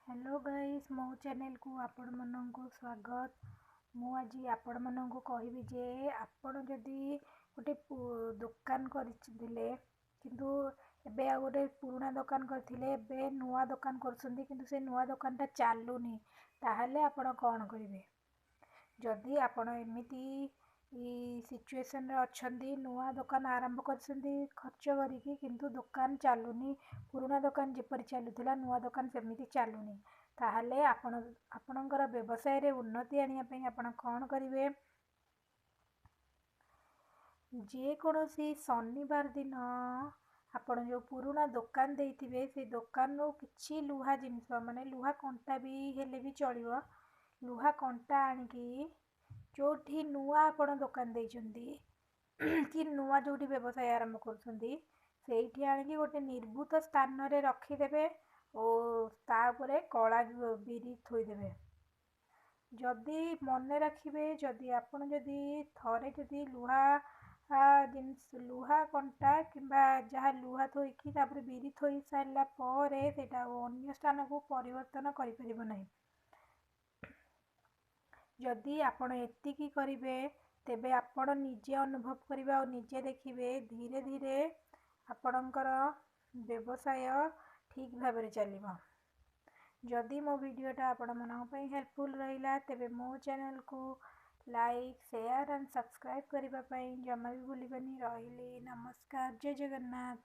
Hello guys मो channel को आपण मानक स्वागत। मु आज आपण मानक कहबी जे आपण जदि गोटे दुकान करथिले किंतु एबे आ गोटे पुराना दुकान करथिले एबे नुआ दुकान करछंती किंतु से नुआ दुकानटा चालुनी ताहले आपण कोन करिवे। जदि आपण एमिति सिचुएशन रे अछंती नुआ दुकान आरंभ करछंती खर्च करिकी किंतु दुकान चालुनी पुराना दुकान जेपरि चालुथिला नुआ दुकान सेमिति चालुनी ताहले आपणकर व्यवसाय रे उन्नति आनिया पई आपण कोन करिवे। जे कोनोसी शनिवार दिन आपण जो पुराना दुकान देइथिबे से दुकान रो किछि लुहा जिनिस माने लुहा कंटा भी हेले भी चलिबो लुहा कंटा आनिकी जोठी नुआ आपण दुकान देइचंती कि नुआ जोठी व्यवसाय आरंभ करछंती सेठी आनिकी गोटे निर्भूत स्थान रे रखिदेबे ओ तापरे कला बिरी थोइदेबे। जदि मन रखिबे जदि आपण जदि थरे जदि लुहा जिनिस लुहा कंटा किंबा जहाँ लुहा थोइकी तापरे बिरी थोइ सारला परे सेटा अन्य स्थान को परिवर्तन करि परिबो नाही। जदि आपण एतिकी करिवे तेबे आपण निजे अनुभव करिवे और निजे देखिबे धीरे धीरे आपणकर व्यवसाय ठीक भाव में चलिबो। जदि मो वीडियोटा आपण मनक पई हेल्पफुल रहिला तेबे मो चैनल को लाइक शेयर एंड सब्सक्राइब करिबा पई जमा भी भूलिबनी। रहिली नमस्कार, जय जगन्नाथ।